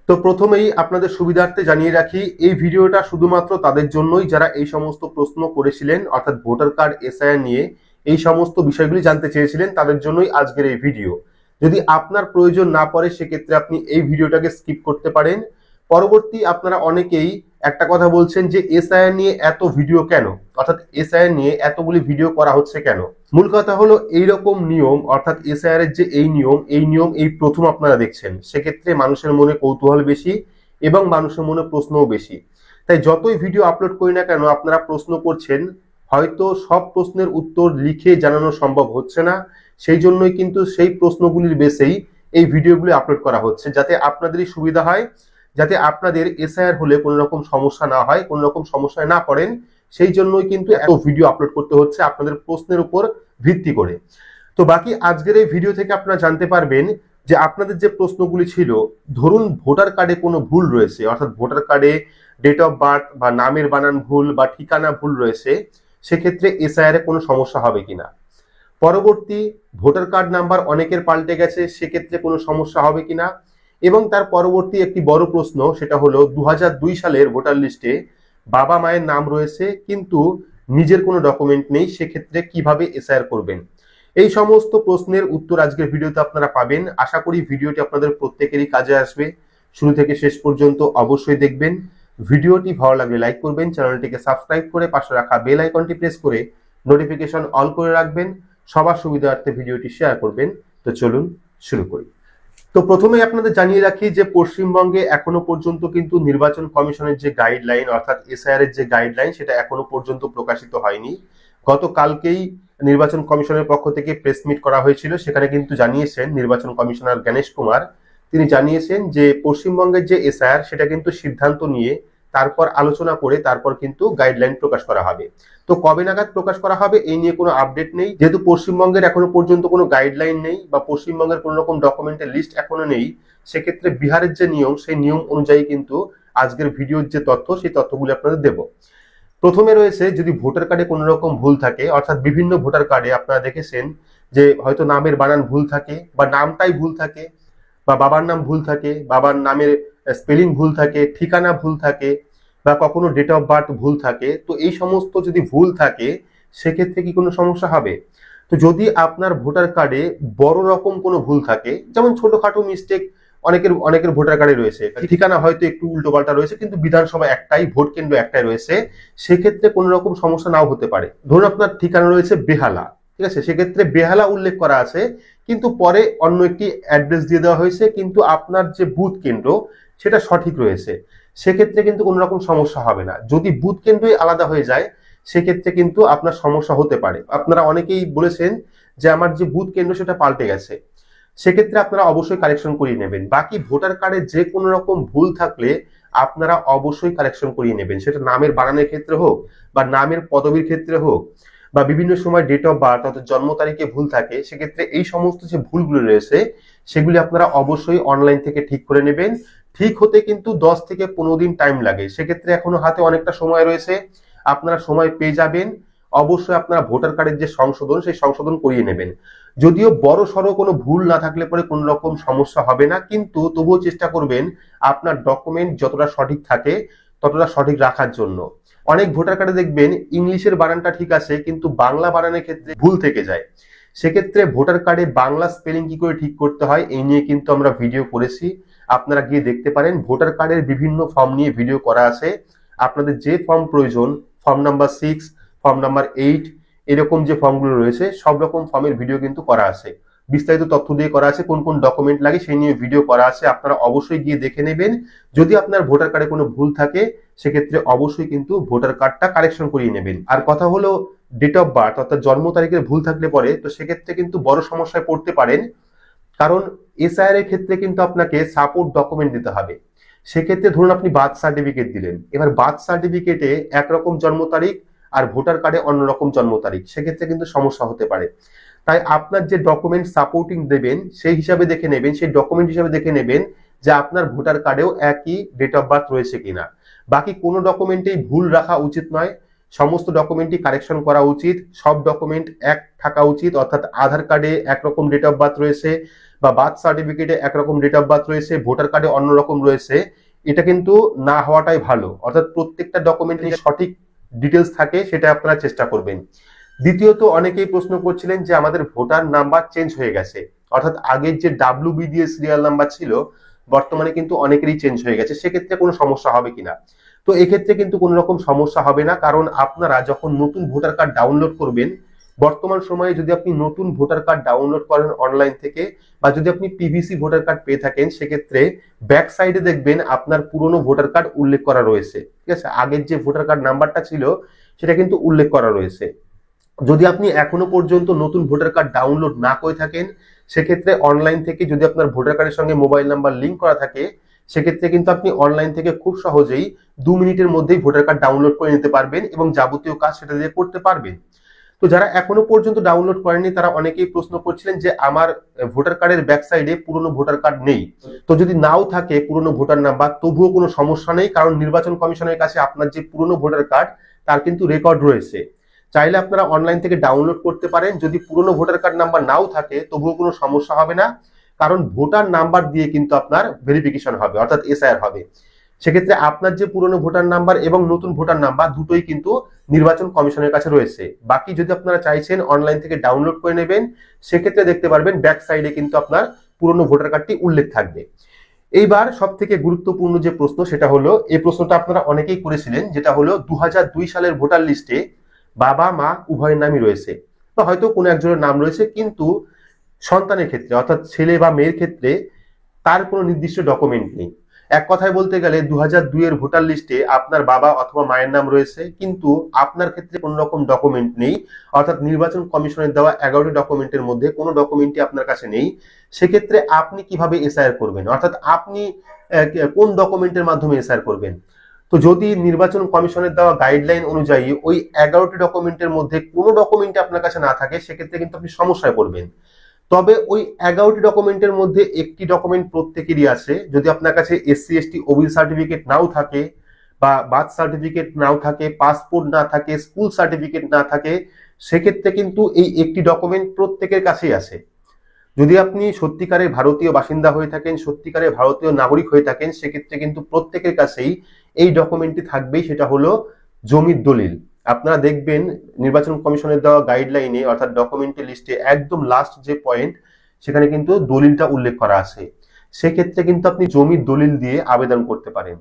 তো প্রথমেই আপনাদের সুবিধার্থে জানিয়ে রাখি, এই ভিডিওটা শুধুমাত্র তাদের জন্যই যারা এই সমস্ত প্রশ্ন করেছিলেন, অর্থাৎ ভোটার কার্ড এসআইআর নিয়ে এই সমস্ত বিষয়গুলি জানতে চেয়েছিলেন, তাদের জন্যই আজকের এই ভিডিও। যদি আপনার প্রয়োজন না পড়ে সেক্ষেত্রে আপনি এই ভিডিওটাকে স্কিপ করতে পারেন। পরবর্তী আপনারা অনেকেই একটা কথা বলছেন যে এসআইআর নিয়ে এত ভিডিও কেন, অর্থাৎ এসআইআর নিয়ে এতগুলি ভিডিও করা হচ্ছে কেন। মূল কথা হলো এইরকম নিয়ম, অর্থাৎ এসআইআর এর যে এই নিয়ম এই প্রথম আপনারা দেখছেন, সেক্ষেত্রে মানুষের মনে কৌতূহল বেশি এবং মানুষের মনে প্রশ্নও বেশি। তাই যতই ভিডিও আপলোড করি না কেন আপনারা প্রশ্ন করছেন, হয়তো সব প্রশ্নের উত্তর লিখে জানানো সম্ভব হচ্ছে না, সেই জন্যই কিন্তু সেই প্রশ্নগুলির বেসেই এই ভিডিওগুলি আপলোড করা হচ্ছে, যাতে আপনাদেরই সুবিধা হয়, যাতে আপনাদের এসআইআর হলে কোনো রকম সমস্যা না হয়, কোনো রকম সমস্যায় না পড়েন। সেই জন্যই কিন্তু এত ভিডিও আপলোড করতে হচ্ছে আপনাদের প্রশ্নের উপর ভিত্তি করে। তো বাকি আজকের এই ভিডিও থেকে আপনারা জানতে পারবেন যে আপনাদের যে প্রশ্নগুলি ছিল, ধরুন ভোটার কার্ডে কোনো ভুল রয়েছে, অর্থাৎ ভোটার কার্ডে ডেট অফ বার্থ বা নামের বানান ভুল বা ঠিকানা ভুল রয়েছে, সেক্ষেত্রে এসআইআর এ কোনো সমস্যা হবে কিনা। পরবর্তী, ভোটার কার্ড নাম্বার অনেকের পাল্টে গেছে, সেক্ষেত্রে কোনো সমস্যা হবে কিনা। এবং তার পরবর্তী একটি বড় প্রশ্ন, সেটা হলো 2002 সালের ভোটার লিস্টে বাবা মায়ের নাম রয়েছে কিন্তু নিজের কোনো ডকুমেন্ট নেই, সেক্ষেত্রে কিভাবে এসআইআর করবেন। এই সমস্ত প্রশ্নের উত্তর আজকের ভিডিওতে আপনারা পাবেন। আশা করি ভিডিওটি আপনাদের প্রত্যেকেরই কাজে আসবে। শুরু থেকে শেষ পর্যন্ত অবশ্যই দেখবেন। ভিডিওটি ভালো লাগলে লাইক করবেন, চ্যানেলটিকে সাবস্ক্রাইব করে পাশে রাখা বেল আইকনটি প্রেস করে নোটিফিকেশন অল করে রাখবেন, সবার সুবিধার্থে ভিডিওটি শেয়ার করবেন। তো চলুন শুরু করি। তো প্রথমেই আপনাদের জানিয়ে রাখি যে পশ্চিমবঙ্গে এখনো পর্যন্ত কিন্তু নির্বাচন কমিশনের যে গাইডলাইন, অর্থাৎ এসআইআর এর যে গাইডলাইন, সেটা এখনো পর্যন্ত প্রকাশিত হয়নি। গতকালকেই নির্বাচন কমিশনের পক্ষ থেকে প্রেস মিট করা হয়েছিল, সেখানে কিন্তু জানিয়েছেন নির্বাচন কমিশনার গণেশ কুমার, তিনি জানিয়েছেন যে পশ্চিমবঙ্গের যে এসআইআর সেটা কিন্তু সিদ্ধান্ত নিয়ে তারপর আলোচনা করে তারপর কিন্তু গাইডলাইন প্রকাশ করা হবে। তো কবে নাগাদ প্রকাশ করা হবে এই নিয়ে কোনো আপডেট নেই, যেহেতু পশ্চিমবঙ্গের এখনো পর্যন্ত কোনো গাইডলাইন নেই বা পশ্চিমবঙ্গের কোনো রকম ডকুমেন্টের লিস্ট এখনো নেই। সেক্ষেত্রে বিহারের যে নিয়ম, সেই নিয়ম অনুযায়ী কিন্তু আজকের ভিডিওর যে তথ্য, সেই তথ্যগুলি আপনাদের দেব। প্রথমে রয়েছে, যদি ভোটার কার্ডে কোনো রকম ভুল থাকে, অর্থাৎ বিভিন্ন ভোটার কার্ডে আপনারা দেখেছেন যে হয়তো নামের বানান ভুল থাকে বা নামটাই ভুল থাকে, বা বাবার নাম ভুল থাকে, বাবার নামের স্পেলিং ভুল থাকে, ঠিকানা ভুল থাকে, বা কখনো ডেট অফ বার্থ ভুল থাকে। তো এই সমস্ত যদি ভুল থাকে সেক্ষেত্রে কি কোনো সমস্যা হবে? তো যদি আপনার ভোটার কার্ডে বড় রকম কোনো ভুল থাকে, যেমন ছোটখাটো মিস্টেক অনেকের ভোটার কার্ডে রয়েছে, ঠিকানা হয়তো একটু উল্টো পাল্টা রয়েছে কিন্তু বিধানসভা একটাই, ভোট কেন্দ্র একটাই রয়েছে, সেক্ষেত্রে কোনো রকম সমস্যা নাও হতে পারে। ধরুন আপনার ঠিকানা রয়েছে বেহালা, ঠিক আছে, সেক্ষেত্রে বেহালা উল্লেখ করা আছে কিন্তু পরে অন্য একটি অ্যাড্রেস দিয়ে দেওয়া হয়েছে, কিন্তু আপনার যে বুথ কেন্দ্র সেটা সঠিক রয়েছে, সেক্ষেত্রে কিন্তু কোনো রকম সমস্যা হবে না। যদি বুথ কেন্দ্রই আলাদা হয়ে যায় সেক্ষেত্রে কিন্তু আপনার সমস্যা হতে পারে। আপনারা অনেকেই বলেছেন যে আমার যে বুথ কেন্দ্র সেটা পাল্টে গেছে, সেক্ষেত্রে আপনারা অবশ্যই কারেকশন করিয়ে নেবেন। বাকি ভোটার কার্ডে যে কোনো রকম ভুল থাকলে আপনারা অবশ্যই কারেকশন করিয়ে নেবেন, সেটা নামের বানানের ক্ষেত্রে হোক বা নামের পদবীর ক্ষেত্রে হোক, বা বিভিন্ন সময় ডেট অফ বার্থ অর্থাৎ জন্ম তারিখে ভুল থাকে, সেক্ষেত্রে এই সমস্ত যে ভুলগুলো রয়েছে সেগুলি আপনারা অবশ্যই অনলাইন থেকে ঠিক করে নেবেন। ঠিক হতে কিন্তু 10 থেকে 15 দিন টাইম লাগে, সেক্ষেত্রে এখনো হাতে অনেকটা সময় রয়েছে, আপনারা সময় পেয়ে যাবেন। অবশ্যই আপনারা ভোটার কার্ডের যে সংশোধন, সেই সংশোধন করিয়ে নেবেন। যদিও বড় সড়ো কোনো ভুল না থাকলে পরে কোনো রকম সমস্যা হবে না, কিন্তু তবুও চেষ্টা করবেন আপনার ডকুমেন্ট যতটা সঠিক থাকে ততটা সঠিক রাখার জন্য। অনেক ভোটার কার্ডে দেখবেন ইংলিশের বানানটা ঠিক আছে কিন্তু বাংলা বানানের ক্ষেত্রে ভুল থেকে যায়, সেক্ষেত্রে ভোটার কার্ডে বাংলা স্পেলিং কি করে ঠিক করতে হয় এই নিয়ে কিন্তু আমরা ভিডিও করেছি, আপনারা গিয়ে দেখতে পারেন। ভোটার কার্ডের বিভিন্ন ফর্ম নিয়ে ভিডিও করা আছে, আপনাদের যে ফর্ম প্রয়োজন, ফর্ম নাম্বার 6, ফর্ম নাম্বার 8, এরকম যে ফর্মগুলো রয়েছে সব রকম ফর্মের ভিডিও কিন্তু করা আছে, বিস্তারিত তথ্য দিয়ে করা আছে, কোন কোন ডকুমেন্ট লাগে সেই নিয়ে ভিডিও করা আছে, আপনারা অবশ্যই গিয়ে দেখে নেবেন। যদি আপনার ভোটার কার্ডে কোনো ভুল থাকে সেক্ষেত্রে অবশ্যই কিন্তু ভোটার কার্ডটা কারেকশন করিয়ে নেবেন। আর কথা হলো ডেট অফ বার্থ অর্থাৎ জন্ম তারিখের ভুল থাকলে পরে তো সেক্ষেত্রে কিন্তু বড় সমস্যায় পড়তে পারেন, কারণ এসআইআর এর ক্ষেত্রে কিন্তু আপনাকে সাপোর্ট ডকুমেন্ট দিতে হবে। সেক্ষেত্রে ধরুন আপনি বার্থ সার্টিফিকেট দিলেন, এবার বার্থ সার্টিফিকেটে একরকম জন্ম তারিখ আর ভোটার কার্ডে অন্যরকম জন্ম তারিখ, সেক্ষেত্রে কিন্তু সমস্যা হতে পারে। তাই আপনার যে ডকুমেন্ট সাপোর্টিং দেবেন সেই হিসাবে দেখে নেবেন, সেই ডকুমেন্ট হিসাবে দেখে নেবেন যে আপনার ভোটার কার্ডেও একই ডেট অফ বার্থ রয়েছে কিনা। বাকি কোনো ডকুমেন্টেই ভুল রাখা উচিত নয়, সমস্ত ডকুমেন্টই কারেকশন করা উচিত, সব ডকুমেন্ট এক থাকা উচিত, অর্থাৎ আধার কার্ডে একরকম ডেট অফ বার্থ রয়েছে বা বার্থ সার্টিফিকেটে একরকম ডেট অফ বার্থ রয়েছে, ভোটার কার্ডে অন্যরকম রয়েছে, এটা কিন্তু না হওয়াটাই ভালো। অর্থাৎ প্রত্যেকটা ডকুমেন্টে সঠিক ডিটেলস থাকে সেটা আপনারা চেষ্টা করবেন। দ্বিতীয়ত, অনেকেই প্রশ্ন করছিলেন যে আমাদের ভোটার নাম্বার চেঞ্জ হয়ে গেছে, অর্থাৎ আগের যে WB দিয়ে সিরিয়াল নাম্বার ছিল বর্তমানে কিন্তু অনেকেরই চেঞ্জ হয়ে গেছে, সেক্ষেত্রে কোনো সমস্যা হবে কিনা। তো এক্ষেত্রে কিন্তু কোনো রকম সমস্যা হবে না, কারণ আপনারা যখন নতুন ভোটার কার্ড ডাউনলোড করবেন, বর্তমান সময়ে যদি আপনি নতুন ভোটার কার্ড ডাউনলোড করেন অনলাইন থেকে বা যদি আপনি PVC ভোটার কার্ড পেয়ে থাকেন, সেক্ষেত্রে ব্যাক সাইডে দেখবেন আপনার পুরনো ভোটার কার্ড উল্লেখ করা রয়েছে। ঠিক আছে, আগের যে ভোটার কার্ড নাম্বারটা ছিল সেটা কিন্তু উল্লেখ করা রয়েছে। যদি আপনি এখনো পর্যন্ত নতুন ভোটার কার্ড ডাউনলোড না করে থাকেন, সেক্ষেত্রে অনলাইন থেকে যদি আপনার ভোটার কার্ডের সঙ্গে মোবাইল নাম্বার লিঙ্ক করা থাকে, সেক্ষেত্রে কিন্তু আপনি অনলাইন থেকে খুব সহজেই 2 মিনিটের মধ্যেই ভোটার কার্ড ডাউনলোড করে নিতে পারবেন এবং যাবতীয় কাজ সেটা দিয়ে করতে পারবেন। তো যারা এখনো পর্যন্ত ডাউনলোড করেনি তারা অনেকেই প্রশ্ন করছিলেন যে আমার ভোটার কার্ডের ব্যাক সাইডে পুরনো ভোটার কার্ড নেই। তো যদি নাও থাকে পুরনো ভোটার নাম্বার, তবুও কোনো সমস্যা নেই, কারণ নির্বাচন কমিশনের কাছে আপনার যে পুরনো ভোটার কার্ড তার কিন্তু রেকর্ড রয়েছে। চাইলে আপনারা অনলাইন থেকে ডাউনলোড করতে পারেন। যদি পুরনো ভোটার কার্ড নাম্বার নাও থাকে তবুও কোনো সমস্যা হবে না, কারণ ভোটার নাম্বার দিয়ে কিন্তু আপনার ভেরিফিকেশন হবে, অর্থাৎ SIR হবে। সেক্ষেত্রে আপনার যে পুরনো ভোটার নাম্বার এবং নতুন ভোটার নাম্বার দুটোই কিন্তু নির্বাচন কমিশনের কাছে রয়েছে। বাকি যদি আপনারা চাইছেন অনলাইন থেকে ডাউনলোড করে নেবেন, সেক্ষেত্রে দেখতে পারবেন ব্যাক সাইডে কিন্তু আপনার পুরনো ভোটার কার্ডটি উল্লেখ থাকবে। এইবার সব থেকে গুরুত্বপূর্ণ যে প্রশ্ন সেটা হলো, এই প্রশ্নটা আপনারা অনেকেই করেছিলেন, যেটা হলো 2002 সালের ভোটার লিস্টে বাবা মা উভয়ের নামই রয়েছে বা হয়তো কোনো একজনের নাম রয়েছে, কিন্তু সন্তানের ক্ষেত্রে অর্থাৎ ছেলে বা মেয়ের ক্ষেত্রে তার কোনো নির্দিষ্ট ডকুমেন্ট নেই। এক কথায় বলতে গেলে 2002 এর ভোটার লিস্টে আপনার বাবা অথবা মায়ের নাম রয়েছে, কিন্তু আপনার ক্ষেত্রে কোনো রকম ডকুমেন্ট নেই, অর্থাৎ নির্বাচন কমিশনের দেওয়া 11টি ডকুমেন্টের মধ্যে কোনো ডকুমেন্টই আপনার কাছে নেই। সেক্ষেত্রে আপনি কিভাবে SIR করবেন, অর্থাৎ আপনি কোন ডকুমেন্টের মাধ্যমে SIR করবেন। তো যদি নির্বাচন কমিশনের দেওয়া গাইডলাইন অনুযায়ী ওই 11টি ডকুমেন্টের মধ্যে কোনো ডকুমেন্ট আপনার কাছে না থাকে, সেক্ষেত্রে কিন্তু আপনি সমস্যায় পড়বেন। তবে ওই 11টি ডকুমেন্টের মধ্যে একটি ডকুমেন্ট প্রত্যেকেরই আছে। যদি আপনার কাছে SC ST OBC সার্টিফিকেট নাও থাকে বা বার্থ সার্টিফিকেট নাও থাকে, পাসপোর্ট না থাকে, স্কুল সার্টিফিকেট না থাকে, সেক্ষেত্রে কিন্তু এই একটি ডকুমেন্ট প্রত্যেকের কাছেই আছে। যদি আপনি সত্যিকারের ভারতীয় বাসিন্দা হয়ে থাকেন, সত্যিকারের ভারতীয় নাগরিক হয়ে থাকেন, সেক্ষেত্রে কিন্তু প্রত্যেকের কাছেই এই ডকুমেন্টটি থাকবেই, সেটা হলো জমির দলিল। আপনারা দেখবেন নির্বাচন কমিশনের দেওয়া গাইডলাইনে অর্থাৎ ডকুমেন্টের লিস্টে একদম লাস্ট যে পয়েন্ট, সেখানে কিন্তু দলিলটা উল্লেখ করা আছে। সেক্ষেত্রে কিন্তু আপনি জমির দলিল দিয়ে আবেদন করতে পারেন।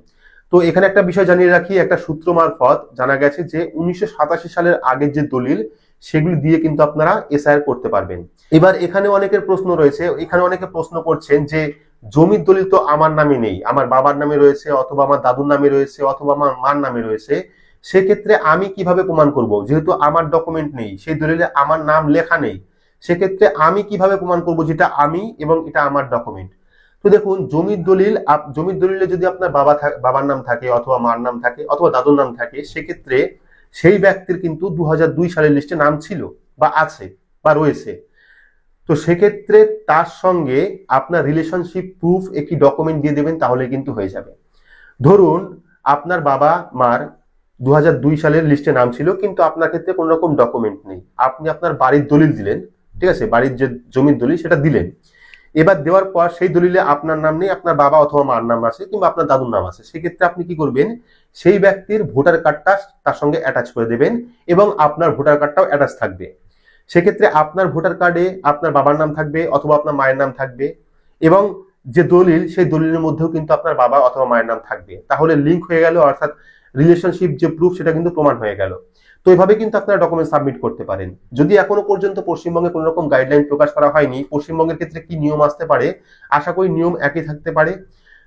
তো এখানে একটা বিষয় জানিয়ে রাখি, একটা সূত্র মারফত জানা গেছে যে 1987 সালের আগের যে দলিল, সেগুলি দিয়ে কিন্তু আপনারা SIR করতে পারবেন। এবার এখানে অনেকের প্রশ্ন রয়েছে, এখানে অনেকে প্রশ্ন করছেন যে জমির দলিল তো আমার নামে নেই, আমার বাবার নামে রয়েছে অথবা আমার দাদুর নামে রয়েছে অথবা আমার মার নামে রয়েছে, সেক্ষেত্রে আমি কিভাবে প্রমাণ করব, যেহেতু আমার ডকুমেন্ট নেই, সেই দলিলে আমার নাম লেখা নেই, সেক্ষেত্রে আমি কিভাবে প্রমাণ করব যেটা আমি এবং এটা আমার ডকুমেন্ট। তো দেখুন, জমির দলিলে যদি আপনার বাবার নাম থাকে অথবা মার নাম থাকে অথবা দাদুর নাম থাকে, সেক্ষেত্রে সেই ব্যক্তির কিন্তু 2002 সালের লিস্টে নাম ছিল বা আছে বা রয়েছে। তো সেক্ষেত্রে তার সঙ্গে আপনার রিলেশনশিপ প্রুফ একটি ডকুমেন্ট দিয়ে দেবেন, তাহলে কিন্তু হয়ে যাবে। ধরুন আপনার বাবা মার 2002 সালের লিস্টে নাম ছিল, কিন্তু আপনার ক্ষেত্রে কোনো রকম ডকুমেন্ট নেই, আপনি আপনার বাড়ির দলিল দিলেন, ঠিক আছে, বাড়ির যে জমির দলিল সেটা দিলেন। এবার দেওয়ার পর সেই দলিলে আপনার নাম নেই, আপনার বাবা অথবা মার নাম আছে কিংবা আপনার দাদুর নাম আছে, সেক্ষেত্রে আপনি কি করবেন, সেই ব্যক্তির ভোটার কার্ডটা তার সঙ্গে অ্যাটাচ করে দেবেন এবং আপনার ভোটার কার্ডটাও অ্যাটাচ থাকবে। সেক্ষেত্রে আপনার ভোটার কার্ডে আপনার বাবার নাম থাকবে অথবা আপনার মায়ের নাম থাকবে এবং যে দলিল, সেই দলিলের মধ্যেও কিন্তু আপনার বাবা অথবা মায়ের নাম থাকবে। তাহলে লিঙ্ক হয়ে গেল, অর্থাৎ রিলেশনশিপ যে প্রুফ সেটা কিন্তু প্রমাণ হয়ে গেল। তো এইভাবে কিন্তু আপনারা ডকুমেন্ট সাবমিট করতে পারেন। যদি এখনো পর্যন্ত পশ্চিমবঙ্গে কোনো রকম গাইডলাইন প্রকাশ করা হয়নি, পশ্চিমবঙ্গের ক্ষেত্রে কি নিয়ম আসতে পারে, আশা করি নিয়ম একই থাকতে পারে।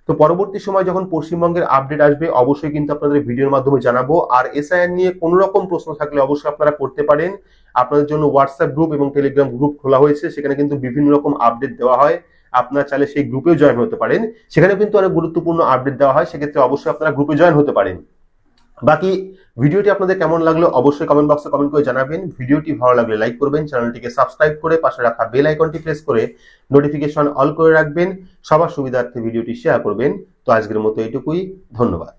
তো পরবর্তী সময় যখন পশ্চিমবঙ্গের আপডেট আসবে, অবশ্যই কিন্তু আপনাদের ভিডিওর মাধ্যমে জানাবো। আর SIR নিয়ে কোনো রকম প্রশ্ন থাকলে অবশ্যই আপনারা করতে পারেন। আপনাদের জন্য হোয়াটসঅ্যাপ গ্রুপ এবং টেলিগ্রাম গ্রুপ খোলা হয়েছে, সেখানে কিন্তু বিভিন্ন রকম আপডেট দেওয়া হয়। আপনারা চাইলে সেই গ্রুপেও জয়েন হতে পারেন, সেখানে কিন্তু অনেক গুরুত্বপূর্ণ আপডেট দেওয়া হয়, সেক্ষেত্রে অবশ্যই আপনারা গ্রুপে জয়েন হতে পারেন। বাকি ভিডিওটি আপনাদের কেমন লাগলো অবশ্যই কমেন্ট বক্সে কমেন্ট করে জানাবেন। ভিডিওটি ভালো লাগলে লাইক করবেন, চ্যানেলটিকে সাবস্ক্রাইব করে পাশে রাখা বেল আইকনটি প্রেস করে নোটিফিকেশন অল করে রাখবেন। সবার সুবিধার্থে ভিডিওটি শেয়ার করবেন। তো আজকের মতো এইটুকুই, ধন্যবাদ।